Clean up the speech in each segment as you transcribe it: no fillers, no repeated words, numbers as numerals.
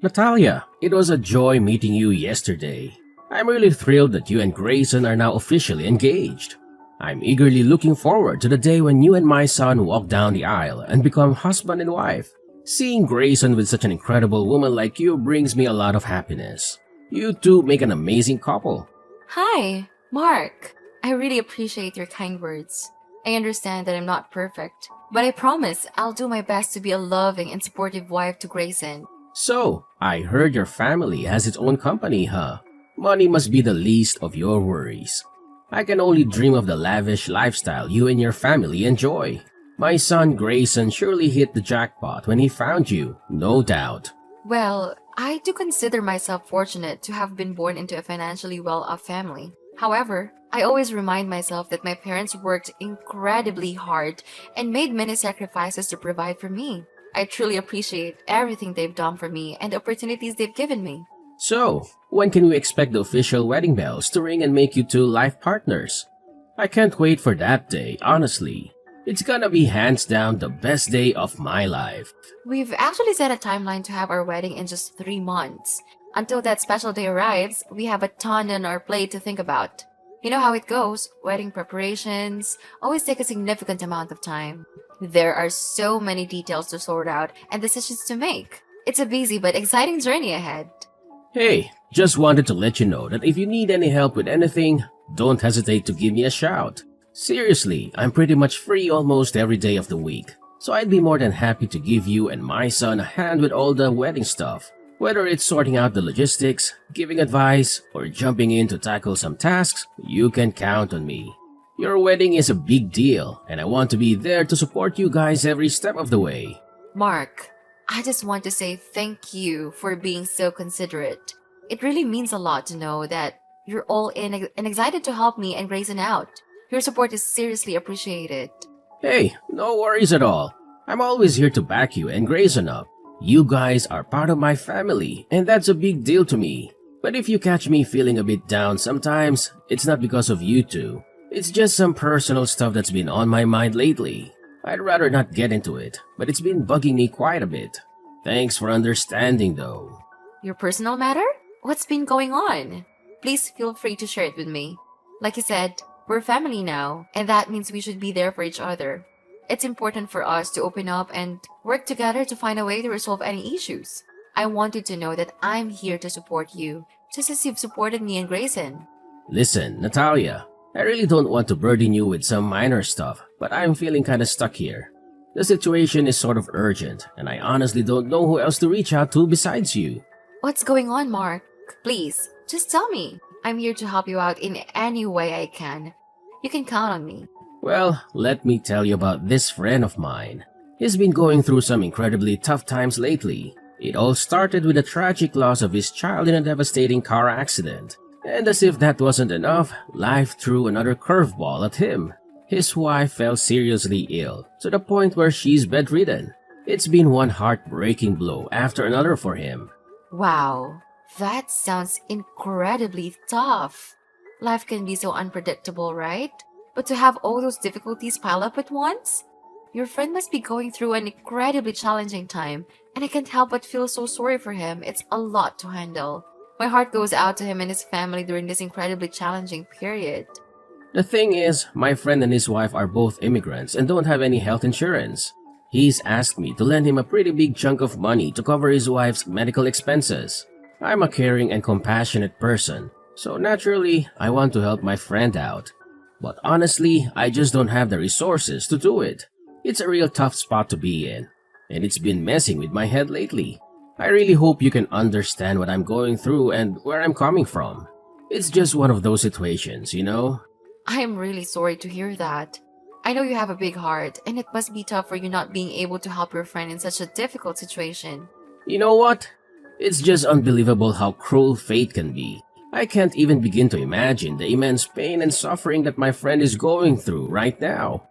Natalia, it was a joy meeting you yesterday. I'm really thrilled that you and Grayson are now officially engaged. I'm eagerly looking forward to the day when you and my son walk down the aisle and become husband and wife. Seeing Grayson with such an incredible woman like you brings me a lot of happiness. You two make an amazing couple. Hi, Mark. I really appreciate your kind words. I understand that I'm not perfect, but I promise I'll do my best to be a loving and supportive wife to Grayson. So, I heard your family has its own company, huh? Money must be the least of your worries. I can only dream of the lavish lifestyle you and your family enjoy. My son Grayson surely hit the jackpot when he found you, no doubt. Well, I do consider myself fortunate to have been born into a financially well-off family. However, I always remind myself that my parents worked incredibly hard and made many sacrifices to provide for me. I truly appreciate everything they've done for me and the opportunities they've given me. So, when can we expect the official wedding bells to ring and make you two life partners? I can't wait for that day, honestly. It's gonna be hands down the best day of my life. We've actually set a timeline to have our wedding in just 3 months. Until that special day arrives, we have a ton on our plate to think about. You know how it goes, wedding preparations always take a significant amount of time. There are so many details to sort out and decisions to make. It's a busy but exciting journey ahead. Hey, just wanted to let you know that if you need any help with anything, don't hesitate to give me a shout. Seriously, I'm pretty much free almost every day of the week, so I'd be more than happy to give you and my son a hand with all the wedding stuff. Whether it's sorting out the logistics, giving advice, or jumping in to tackle some tasks, you can count on me. Your wedding is a big deal, and I want to be there to support you guys every step of the way. Mark, I just want to say thank you for being so considerate. It really means a lot to know that you're all in and excited to help me and Grayson out. Your support is seriously appreciated. Hey, no worries at all. I'm always here to back you and Grayson up. You guys are part of my family, and that's a big deal to me. But if you catch me feeling a bit down sometimes, it's not because of you two. It's just some personal stuff that's been on my mind lately. I'd rather not get into it, but it's been bugging me quite a bit. Thanks for understanding though. Your personal matter? What's been going on? Please feel free to share it with me. Like you said, we're family now, and that means we should be there for each other. It's important for us to open up and work together to find a way to resolve any issues. I want you to know that I'm here to support you, just as you've supported me and Grayson. Listen, Natalia, I really don't want to burden you with some minor stuff, but I'm feeling kinda stuck here. The situation is sort of urgent, and I honestly don't know who else to reach out to besides you. What's going on, Mark? Please, just tell me. I'm here to help you out in any way I can. You can count on me. Well, let me tell you about this friend of mine. He's been going through some incredibly tough times lately. It all started with the tragic loss of his child in a devastating car accident. And as if that wasn't enough, life threw another curveball at him. His wife fell seriously ill, to the point where she's bedridden. It's been one heartbreaking blow after another for him. Wow, that sounds incredibly tough. Life can be so unpredictable, right? But to have all those difficulties pile up at once? Your friend must be going through an incredibly challenging time, and I can't help but feel so sorry for him. It's a lot to handle. My heart goes out to him and his family during this incredibly challenging period. The thing is, my friend and his wife are both immigrants and don't have any health insurance. He's asked me to lend him a pretty big chunk of money to cover his wife's medical expenses. I'm a caring and compassionate person, so naturally, I want to help my friend out. But honestly, I just don't have the resources to do it. It's a real tough spot to be in, and it's been messing with my head lately. I really hope you can understand what I'm going through and where I'm coming from. It's just one of those situations, you know? I am really sorry to hear that. I know you have a big heart, and it must be tough for you not being able to help your friend in such a difficult situation. You know what? It's just unbelievable how cruel fate can be. I can't even begin to imagine the immense pain and suffering that my friend is going through right now.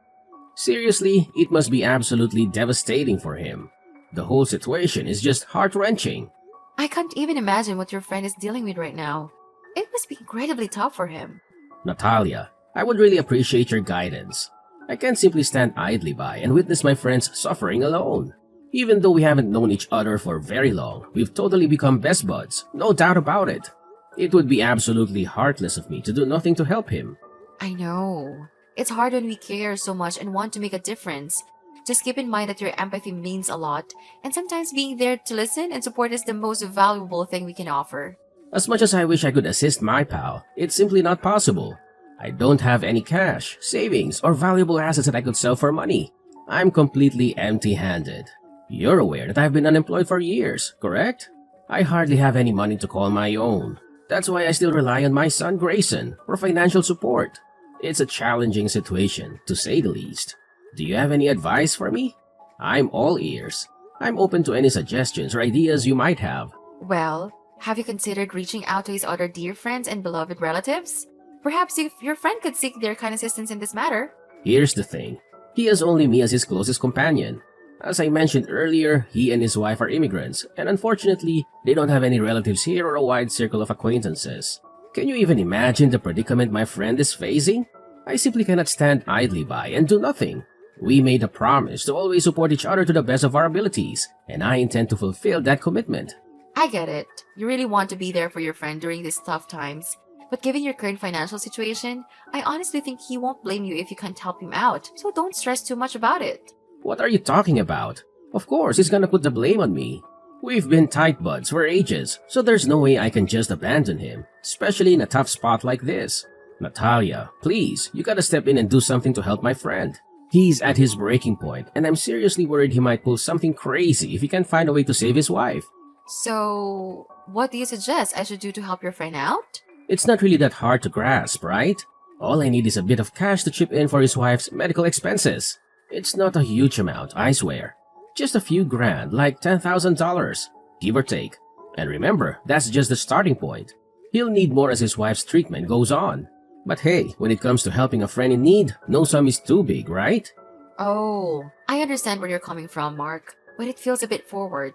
Seriously, it must be absolutely devastating for him. The whole situation is just heart-wrenching. I can't even imagine what your friend is dealing with right now. It must be incredibly tough for him. Natalia, I would really appreciate your guidance. I can't simply stand idly by and witness my friends suffering alone. Even though we haven't known each other for very long, we've totally become best buds, no doubt about it. It would be absolutely heartless of me to do nothing to help him. I know. It's hard when we care so much and want to make a difference. Just keep in mind that your empathy means a lot, and sometimes being there to listen and support is the most valuable thing we can offer. As much as I wish I could assist my pal, it's simply not possible. I don't have any cash, savings, or valuable assets that I could sell for money. I'm completely empty-handed. You're aware that I've been unemployed for years, correct? I hardly have any money to call my own. That's why I still rely on my son Grayson for financial support. It's a challenging situation, to say the least. Do you have any advice for me? I'm all ears. I'm open to any suggestions or ideas you might have. Well, have you considered reaching out to his other dear friends and beloved relatives? Perhaps if your friend could seek their kind assistance in this matter. Here's the thing. He has only me as his closest companion. As I mentioned earlier, he and his wife are immigrants, and unfortunately, they don't have any relatives here or a wide circle of acquaintances. Can you even imagine the predicament my friend is facing? I simply cannot stand idly by and do nothing. We made a promise to always support each other to the best of our abilities, and I intend to fulfill that commitment. I get it. You really want to be there for your friend during these tough times. But given your current financial situation, I honestly think he won't blame you if you can't help him out, so don't stress too much about it. What are you talking about? Of course, he's gonna put the blame on me. We've been tight buds for ages, so there's no way I can just abandon him, especially in a tough spot like this. Natalia, please, you gotta step in and do something to help my friend. He's at his breaking point, and I'm seriously worried he might pull something crazy if he can't find a way to save his wife. So, what do you suggest I should do to help your friend out? It's not really that hard to grasp, right? All I need is a bit of cash to chip in for his wife's medical expenses. It's not a huge amount, I swear. Just a few grand, like $10,000, give or take. And remember, that's just the starting point. He'll need more as his wife's treatment goes on. But hey, when it comes to helping a friend in need, no sum is too big, right? Oh, I understand where you're coming from, Mark, but it feels a bit forward.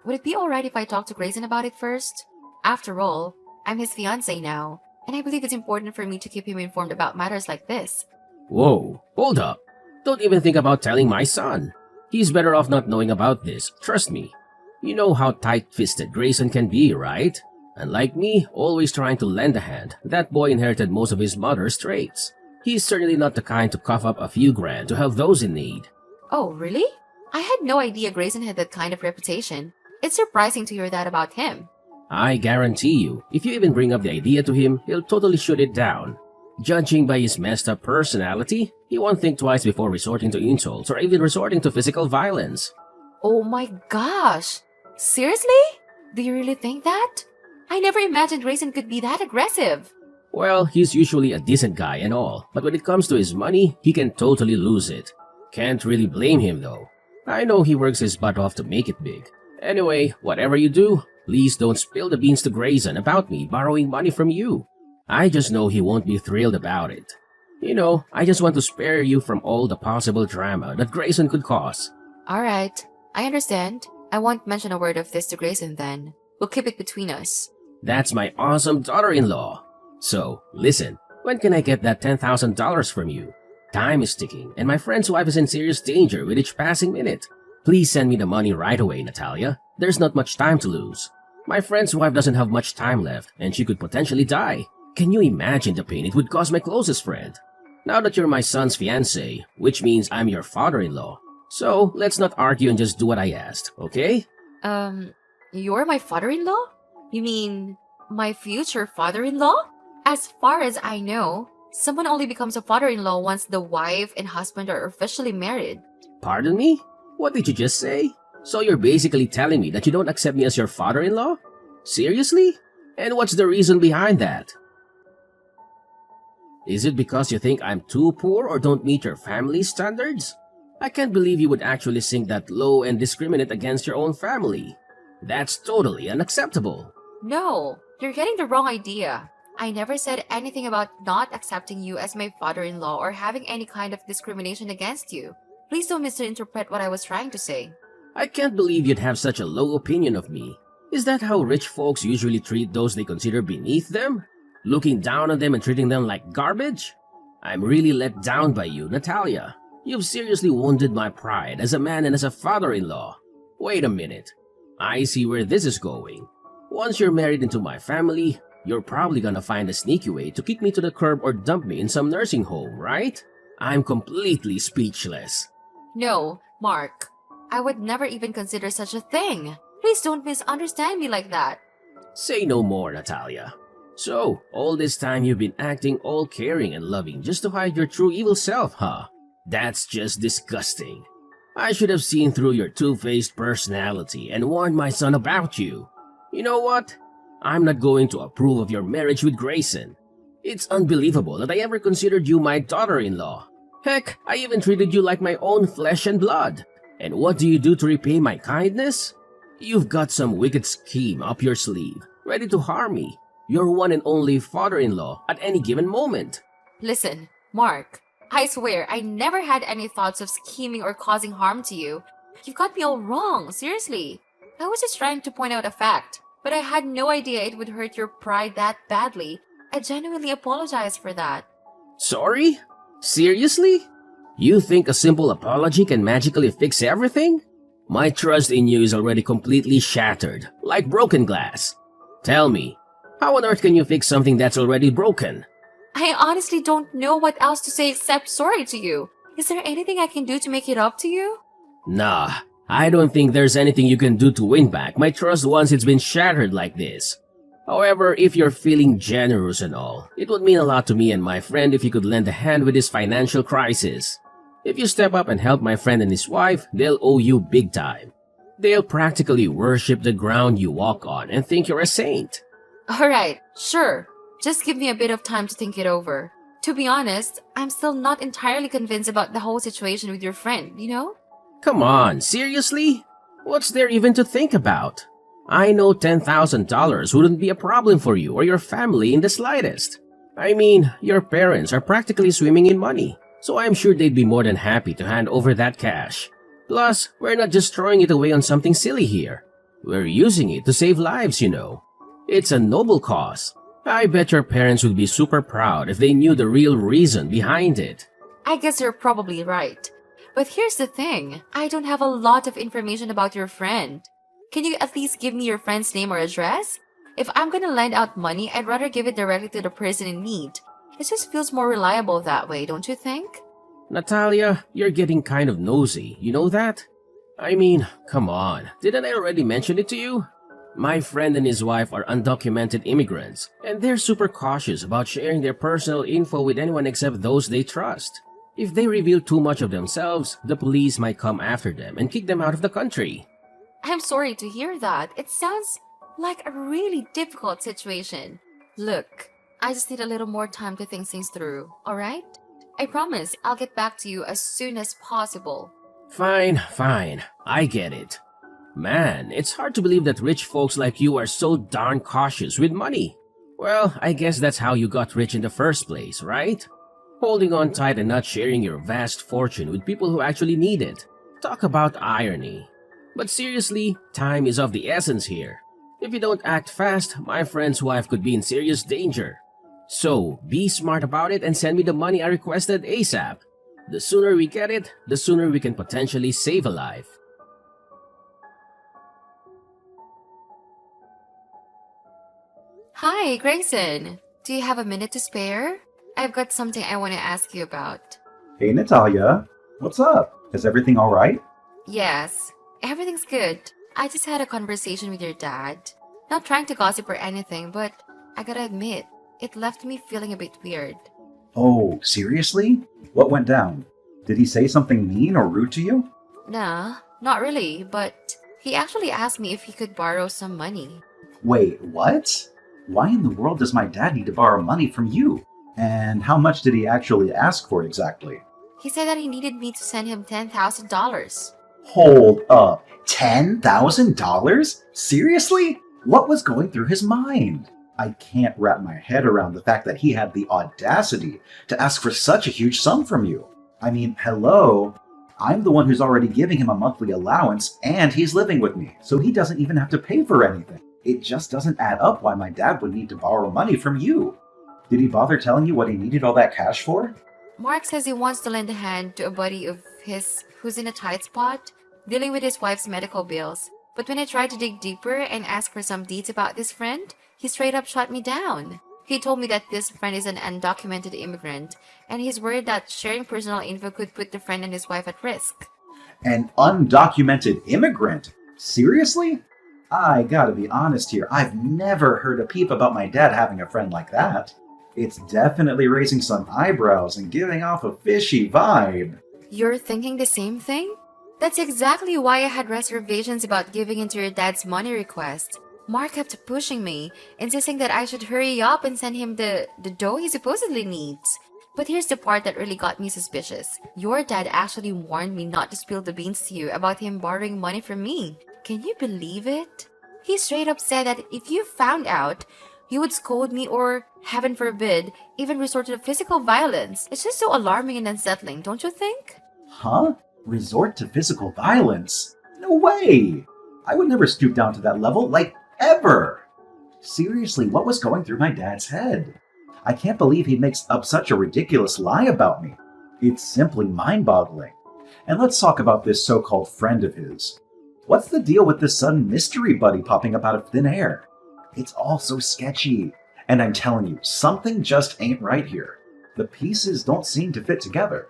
Would it be alright if I talk to Grayson about it first? After all, I'm his fiancé now, and I believe it's important for me to keep him informed about matters like this. Whoa, hold up. Don't even think about telling my son. He's better off not knowing about this, trust me. You know how tight-fisted Grayson can be, right? Unlike me, always trying to lend a hand, that boy inherited most of his mother's traits. He's certainly not the kind to cough up a few grand to help those in need. Oh, really? I had no idea Grayson had that kind of reputation. It's surprising to hear that about him. I guarantee you, if you even bring up the idea to him, he'll totally shoot it down. Judging by his messed up personality, he won't think twice before resorting to insults or even resorting to physical violence. Oh my gosh! Seriously? Do you really think that? I never imagined Grayson could be that aggressive. Well, he's usually a decent guy and all, but when it comes to his money, he can totally lose it. Can't really blame him though. I know he works his butt off to make it big. Anyway, whatever you do, please don't spill the beans to Grayson about me borrowing money from you. I just know he won't be thrilled about it. You know, I just want to spare you from all the possible drama that Grayson could cause. Alright, I understand. I won't mention a word of this to Grayson then. We'll keep it between us. That's my awesome daughter-in-law. So, listen, when can I get that $10,000 from you? Time is ticking, and my friend's wife is in serious danger with each passing minute. Please send me the money right away, Natalia. There's not much time to lose. My friend's wife doesn't have much time left, and she could potentially die. Can you imagine the pain it would cause my closest friend? Now that you're my son's fiancé, which means I'm your father-in-law. So, let's not argue and just do what I asked, okay? You're my father-in-law? You mean, my future father-in-law? As far as I know, someone only becomes a father-in-law once the wife and husband are officially married. Pardon me? What did you just say? So you're basically telling me that you don't accept me as your father-in-law? Seriously? And what's the reason behind that? Is it because you think I'm too poor or don't meet your family standards? I can't believe you would actually sink that low and discriminate against your own family. That's totally unacceptable. No, you're getting the wrong idea. I never said anything about not accepting you as my father-in-law or having any kind of discrimination against you. Please don't misinterpret what I was trying to say. I can't believe you'd have such a low opinion of me. Is that how rich folks usually treat those they consider beneath them? Looking down on them and treating them like garbage? I'm really let down by you, Natalia. You've seriously wounded my pride as a man and as a father-in-law. Wait a minute. I see where this is going. Once you're married into my family, you're probably gonna find a sneaky way to kick me to the curb or dump me in some nursing home, right? I'm completely speechless. No, Mark. I would never even consider such a thing. Please don't misunderstand me like that. Say no more, Natalia. So, all this time you've been acting all caring and loving just to hide your true evil self, huh? That's just disgusting. I should have seen through your two-faced personality and warned my son about you. You know what? I'm not going to approve of your marriage with Grayson. It's unbelievable that I ever considered you my daughter-in-law. Heck, I even treated you like my own flesh and blood. And what do you do to repay my kindness? You've got some wicked scheme up your sleeve, ready to harm me, your one and only father-in-law, at any given moment. Listen, Mark, I swear I never had any thoughts of scheming or causing harm to you. You've got me all wrong, seriously. I was just trying to point out a fact, but I had no idea it would hurt your pride that badly. I genuinely apologize for that. Sorry? Seriously? You think a simple apology can magically fix everything? My trust in you is already completely shattered, like broken glass. Tell me, how on earth can you fix something that's already broken? I honestly don't know what else to say except sorry to you. Is there anything I can do to make it up to you? Nah, I don't think there's anything you can do to win back my trust once it's been shattered like this. However, if you're feeling generous and all, it would mean a lot to me and my friend if you could lend a hand with this financial crisis. If you step up and help my friend and his wife, they'll owe you big time. They'll practically worship the ground you walk on and think you're a saint. Alright, sure. Just give me a bit of time to think it over. To be honest, I'm still not entirely convinced about the whole situation with your friend, you know? Come on, seriously? What's there even to think about? I know $10,000 wouldn't be a problem for you or your family in the slightest. I mean, your parents are practically swimming in money, so I'm sure they'd be more than happy to hand over that cash. Plus, we're not just throwing it away on something silly here. We're using it to save lives, you know. It's a noble cause. I bet your parents would be super proud if they knew the real reason behind it. I guess you're probably right. But here's the thing. I don't have a lot of information about your friend. Can you at least give me your friend's name or address? If I'm gonna lend out money, I'd rather give it directly to the person in need. It just feels more reliable that way, don't you think? Natalia, you're getting kind of nosy, you know that? I mean, come on, didn't I already mention it to you? My friend and his wife are undocumented immigrants, and they're super cautious about sharing their personal info with anyone except those they trust. If they reveal too much of themselves, the police might come after them and kick them out of the country. I'm sorry to hear that. It sounds like a really difficult situation. Look, I just need a little more time to think things through, alright? I promise I'll get back to you as soon as possible. Fine, I get it. Man, it's hard to believe that rich folks like you are so darn cautious with money. Well, I guess that's how you got rich in the first place, right? Holding on tight and not sharing your vast fortune with people who actually need it. Talk about irony. But seriously, time is of the essence here. If you don't act fast, my friend's wife could be in serious danger. So, be smart about it and send me the money I requested ASAP. The sooner we get it, the sooner we can potentially save a life. Hi, Grayson. Do you have a minute to spare? I've got something I want to ask you about. Hey Natalia, what's up? Is everything alright? Yes, everything's good. I just had a conversation with your dad. Not trying to gossip or anything, but I gotta admit, it left me feeling a bit weird. Oh, seriously? What went down? Did he say something mean or rude to you? Nah, not really, but he actually asked me if he could borrow some money. Wait, what? Why in the world does my dad need to borrow money from you? And how much did he actually ask for exactly? He said that he needed me to send him $10,000. Hold up. $10,000? Seriously? What was going through his mind? I can't wrap my head around the fact that he had the audacity to ask for such a huge sum from you. I mean, hello? I'm the one who's already giving him a monthly allowance, and he's living with me, so he doesn't even have to pay for anything. It just doesn't add up why my dad would need to borrow money from you. Did he bother telling you what he needed all that cash for? Mark says he wants to lend a hand to a buddy of his who's in a tight spot. dealing with his wife's medical bills. But when I tried to dig deeper and ask for some deeds about this friend, he straight up shut me down. He told me that this friend is an undocumented immigrant, and he's worried that sharing personal info could put the friend and his wife at risk. An undocumented immigrant? Seriously? I gotta be honest here, I've never heard a peep about my dad having a friend like that. It's definitely raising some eyebrows and giving off a fishy vibe. You're thinking the same thing? That's exactly why I had reservations about giving into your dad's money request. Mark kept pushing me, insisting that I should hurry up and send him the dough he supposedly needs. But here's the part that really got me suspicious. Your dad actually warned me not to spill the beans to you about him borrowing money from me. Can you believe it? He straight up said that if you found out, he would scold me or, heaven forbid, even resort to physical violence. It's just so alarming and unsettling, don't you think? Huh? Resort to physical violence? No way! I would never stoop down to that level, like, ever! Seriously, what was going through my dad's head? I can't believe he makes up such a ridiculous lie about me. It's simply mind-boggling. And let's talk about this so-called friend of his. What's the deal with this sudden mystery buddy popping up out of thin air? It's all so sketchy. And I'm telling you, something just ain't right here. The pieces don't seem to fit together.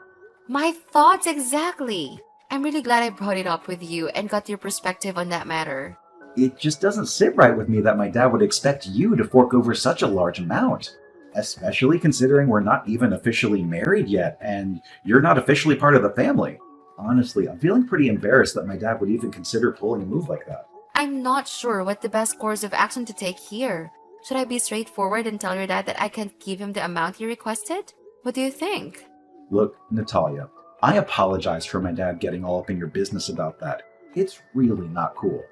My thoughts exactly. I'm really glad I brought it up with you and got your perspective on that matter. It just doesn't sit right with me that my dad would expect you to fork over such a large amount. Especially considering we're not even officially married yet, and you're not officially part of the family. Honestly, I'm feeling pretty embarrassed that my dad would even consider pulling a move like that. I'm not sure what the best course of action to take here. Should I be straightforward and tell your dad that I can't give him the amount he requested? What do you think? Look, Natalia, I apologize for my dad getting all up in your business about that. It's really not cool.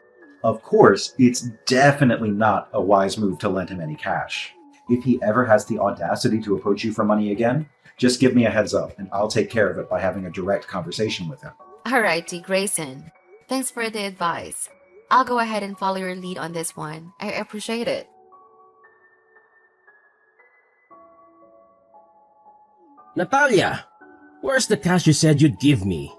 Of course, it's definitely not a wise move to lend him any cash. If he ever has the audacity to approach you for money again, just give me a heads up and I'll take care of it by having a direct conversation with him. Alrighty, Grayson. Thanks for the advice. I'll go ahead and follow your lead on this one. I appreciate it. Natalia, where's the cash you said you'd give me?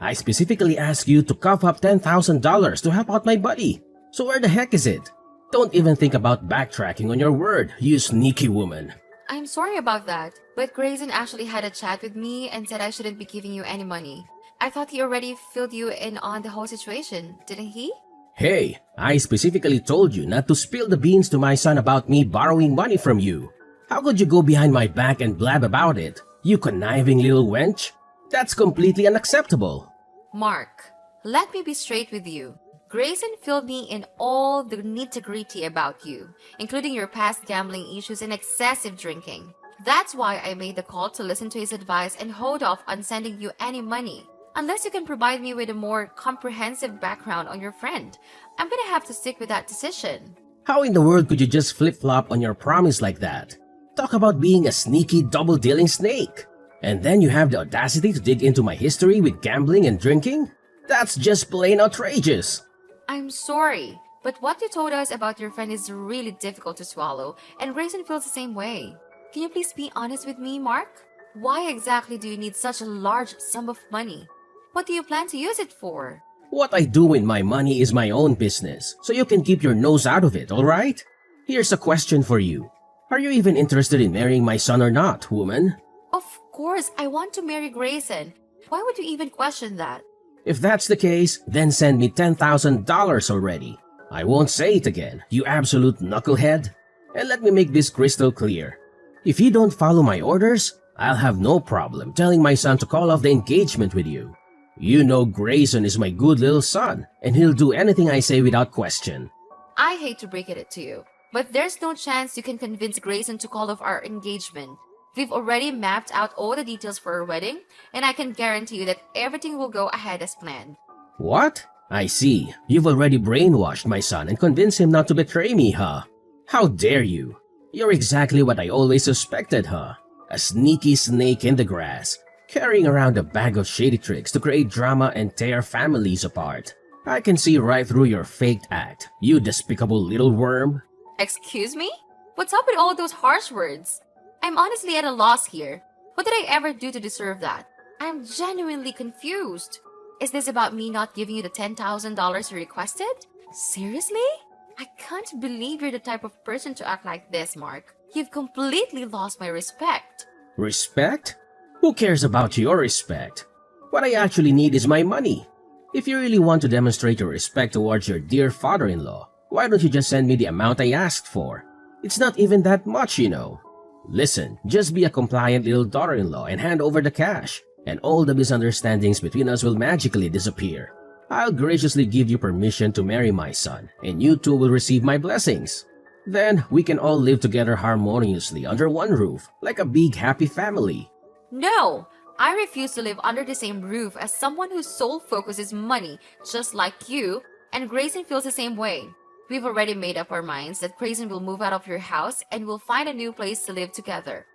I specifically asked you to cough up $10,000 to help out my buddy. So where the heck is it? Don't even think about backtracking on your word, you sneaky woman. I'm sorry about that, but Grayson actually had a chat with me and said I shouldn't be giving you any money. I thought he already filled you in on the whole situation, didn't he? Hey, I specifically told you not to spill the beans to my son about me borrowing money from you. How could you go behind my back and blab about it, you conniving little wench? That's completely unacceptable. Mark, let me be straight with you. Grayson filled me in all the nitty-gritty about you, including your past gambling issues and excessive drinking. That's why I made the call to listen to his advice and hold off on sending you any money. Unless you can provide me with a more comprehensive background on your friend, I'm gonna have to stick with that decision. How in the world could you just flip-flop on your promise like that? Talk about being a sneaky double-dealing snake. And then you have the audacity to dig into my history with gambling and drinking? That's just plain outrageous. I'm sorry, but what you told us about your friend is really difficult to swallow, and Grayson feels the same way. Can you please be honest with me, Mark? Why exactly do you need such a large sum of money? What do you plan to use it for? What I do with my money is my own business, so you can keep your nose out of it, alright? Here's a question for you. Are you even interested in marrying my son or not, woman? Of course, I want to marry Grayson. Why would you even question that? If that's the case, then send me $10,000 already. I won't say it again, you absolute knucklehead. And let me make this crystal clear. If you don't follow my orders, I'll have no problem telling my son to call off the engagement with you. You know Grayson is my good little son, and he'll do anything I say without question. I hate to break it to you, but there's no chance you can convince Grayson to call off our engagement. We've already mapped out all the details for our wedding, and I can guarantee you that everything will go ahead as planned. What? I see. You've already brainwashed my son and convinced him not to betray me, huh? How dare you? You're exactly what I always suspected, huh? A sneaky snake in the grass, carrying around a bag of shady tricks to create drama and tear families apart. I can see right through your faked act, you despicable little worm. Excuse me? What's up with all those harsh words? I'm honestly at a loss here. What did I ever do to deserve that? I'm genuinely confused. Is this about me not giving you the $10,000 you requested? Seriously? I can't believe you're the type of person to act like this, Mark. You've completely lost my respect. Respect? Who cares about your respect? What I actually need is my money. If you really want to demonstrate your respect towards your dear father-in-law, why don't you just send me the amount I asked for? It's not even that much, you know. Listen, just be a compliant little daughter-in-law and hand over the cash, and all the misunderstandings between us will magically disappear. I'll graciously give you permission to marry my son, and you two will receive my blessings. Then we can all live together harmoniously under one roof, like a big happy family. No! I refuse to live under the same roof as someone whose sole focus is money, just like you, and Grayson feels the same way. We've already made up our minds that Grayson will move out of your house and we'll find a new place to live together.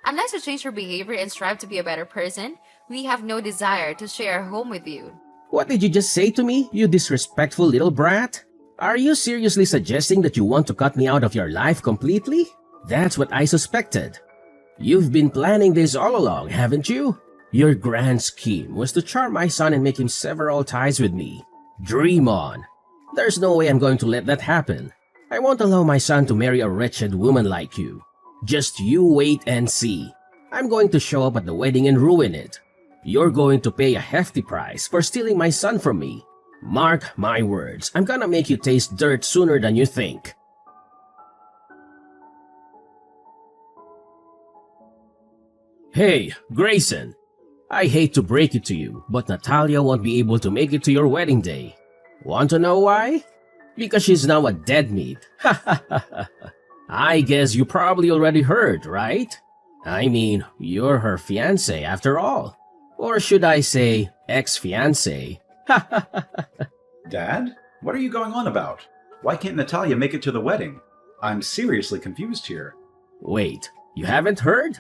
Unless you change your behavior and strive to be a better person, we have no desire to share a home with you. What did you just say to me, you disrespectful little brat? Are you seriously suggesting that you want to cut me out of your life completely? That's what I suspected. You've been planning this all along, haven't you? Your grand scheme was to charm my son and make him sever all ties with me. Dream on. There's no way I'm going to let that happen. I won't allow my son to marry a wretched woman like you. Just you wait and see. I'm going to show up at the wedding and ruin it. You're going to pay a hefty price for stealing my son from me. Mark my words, I'm gonna make you taste dirt sooner than you think. Hey, Grayson. I hate to break it to you, but Natalia won't be able to make it to your wedding day. Want to know why? Because she's now a dead meat. I guess you probably already heard, right? I mean, you're her fiancé after all. Or should I say, ex-fiancé? Dad? What are you going on about? Why can't Natalia make it to the wedding? I'm seriously confused here. Wait, you haven't heard?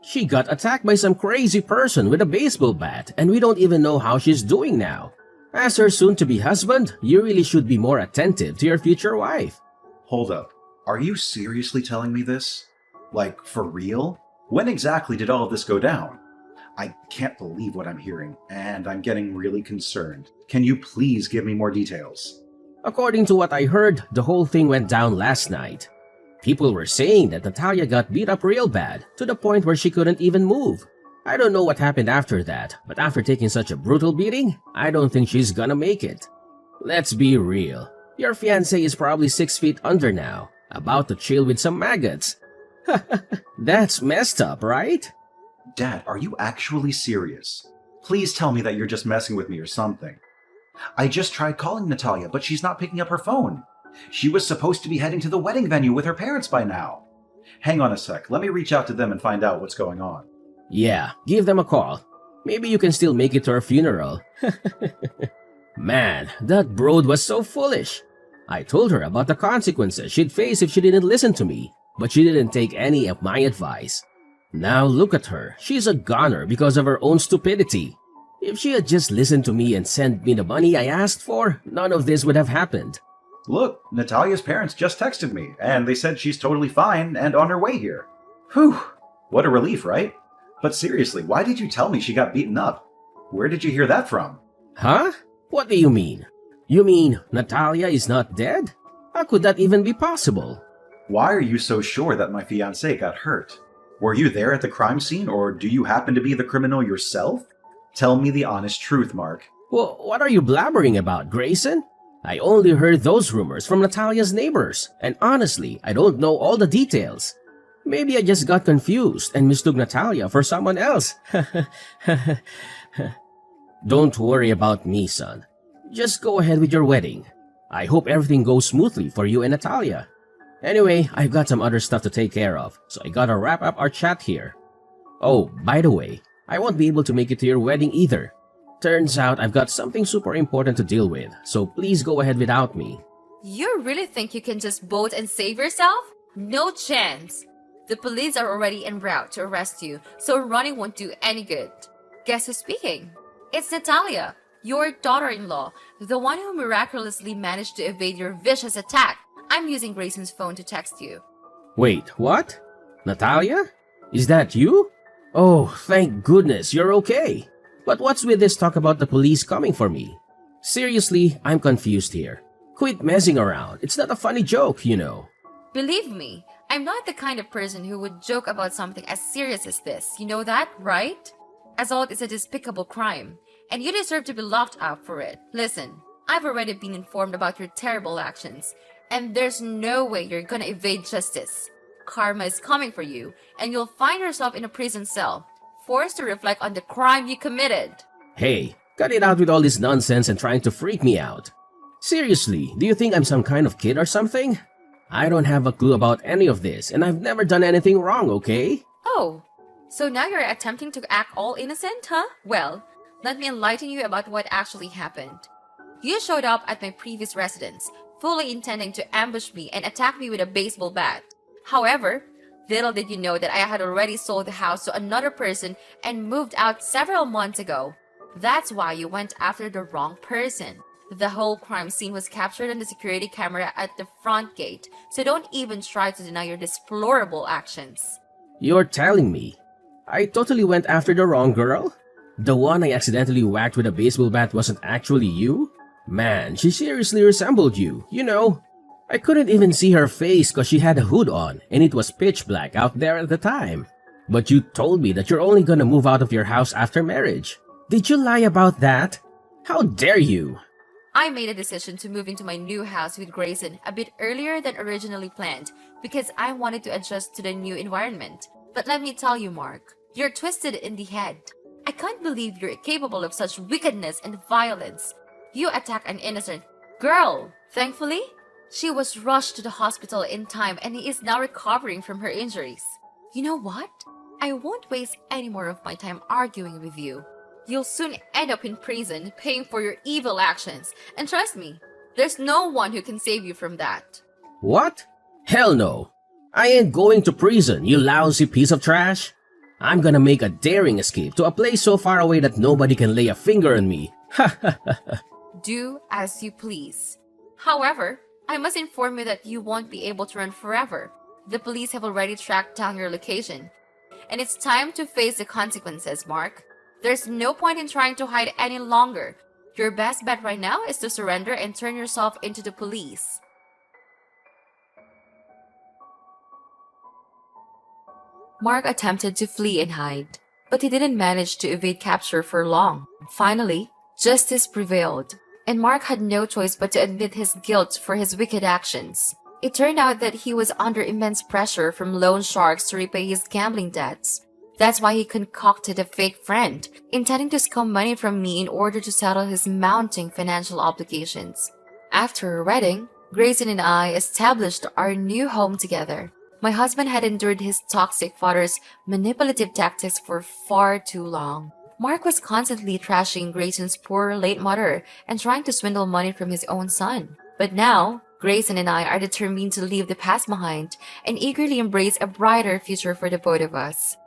She got attacked by some crazy person with a baseball bat, and we don't even know how she's doing now. As her soon-to-be husband, you really should be more attentive to your future wife. Hold up. Are you seriously telling me this? Like, for real? When exactly did all of this go down? I can't believe what I'm hearing, and I'm getting really concerned. Can you please give me more details? According to what I heard, the whole thing went down last night. People were saying that Natalia got beat up real bad, to the point where she couldn't even move. I don't know what happened after that, but after taking such a brutal beating, I don't think she's gonna make it. Let's be real. Your fiancé is probably 6 feet under now, about to chill with some maggots. That's messed up, right? Dad, are you actually serious? Please tell me that you're just messing with me or something. I just tried calling Natalia, but she's not picking up her phone. She was supposed to be heading to the wedding venue with her parents by now. Hang on a sec, let me reach out to them and find out what's going on. Yeah, give them a call. Maybe you can still make it to her funeral. Man, that broad was so foolish. I told her about the consequences she'd face if she didn't listen to me, but she didn't take any of my advice. Now look at her, she's a goner because of her own stupidity. If she had just listened to me and sent me the money I asked for, none of this would have happened. Look, Natalia's parents just texted me, and they said she's totally fine and on her way here. Whew, what a relief, right? But seriously, why did you tell me she got beaten up? Where did you hear that from? Huh? What do you mean? You mean Natalia is not dead? How could that even be possible? Why are you so sure that my fiancé got hurt? Were you there at the crime scene, or do you happen to be the criminal yourself? Tell me the honest truth, Mark. Well, what are you blabbering about, Grayson? I only heard those rumors from Natalia's neighbors, and honestly, I don't know all the details. Maybe I just got confused and mistook Natalia for someone else. Don't worry about me, son. Just go ahead with your wedding. I hope everything goes smoothly for you and Natalia. Anyway, I've got some other stuff to take care of, so I gotta wrap up our chat here. Oh, by the way, I won't be able to make it to your wedding either. Turns out I've got something super important to deal with, so please go ahead without me. You really think you can just bolt and save yourself? No chance! The police are already en route to arrest you, so running won't do any good. Guess who's speaking? It's Natalia, your daughter-in-law, the one who miraculously managed to evade your vicious attack. I'm using Grayson's phone to text you. Wait, what? Natalia? Is that you? Oh, thank goodness you're okay. But what's with this talk about the police coming for me? Seriously, I'm confused here. Quit messing around. It's not a funny joke, you know. Believe me, I'm not the kind of person who would joke about something as serious as this. You know that, right? Assault is a despicable crime, and you deserve to be locked up for it. Listen, I've already been informed about your terrible actions, and there's no way you're gonna evade justice. Karma is coming for you, and you'll find yourself in a prison cell, forced to reflect on the crime you committed. Hey, cut it out with all this nonsense and trying to freak me out. Seriously, do you think I'm some kind of kid or something? I don't have a clue about any of this, and I've never done anything wrong, okay? Oh, so now you're attempting to act all innocent, huh? Well, let me enlighten you about what actually happened. You showed up at my previous residence, fully intending to ambush me and attack me with a baseball bat. However, little did you know that I had already sold the house to another person and moved out several months ago. That's why you went after the wrong person. The whole crime scene was captured on the security camera at the front gate, so don't even try to deny your deplorable actions. You're telling me I totally went after the wrong girl? The one I accidentally whacked with a baseball bat wasn't actually you? Man, she seriously resembled you, you know. I couldn't even see her face cause she had a hood on and it was pitch black out there at the time. But you told me that you're only gonna move out of your house after marriage. Did you lie about that? How dare you? I made a decision to move into my new house with Grayson a bit earlier than originally planned because I wanted to adjust to the new environment. But let me tell you, Mark, you're twisted in the head. I can't believe you're capable of such wickedness and violence. You attacked an innocent girl. Thankfully, she was rushed to the hospital in time and is now recovering from her injuries. You know what? I won't waste any more of my time arguing with you. You'll soon end up in prison paying for your evil actions. And trust me, there's no one who can save you from that. What? Hell no. I ain't going to prison, you lousy piece of trash. I'm gonna make a daring escape to a place so far away that nobody can lay a finger on me. Ha ha ha ha. Do as you please. However, I must inform you that you won't be able to run forever. The police have already tracked down your location. And it's time to face the consequences, Mark. There's no point in trying to hide any longer. Your best bet right now is to surrender and turn yourself into the police. Mark attempted to flee and hide, but he didn't manage to evade capture for long. Finally, justice prevailed, and Mark had no choice but to admit his guilt for his wicked actions. It turned out that he was under immense pressure from loan sharks to repay his gambling debts. That's why he concocted a fake friend, intending to scam money from me in order to settle his mounting financial obligations. After our wedding, Grayson and I established our new home together. My husband had endured his toxic father's manipulative tactics for far too long. Mark was constantly trashing Grayson's poor late mother and trying to swindle money from his own son. But now, Grayson and I are determined to leave the past behind and eagerly embrace a brighter future for the both of us.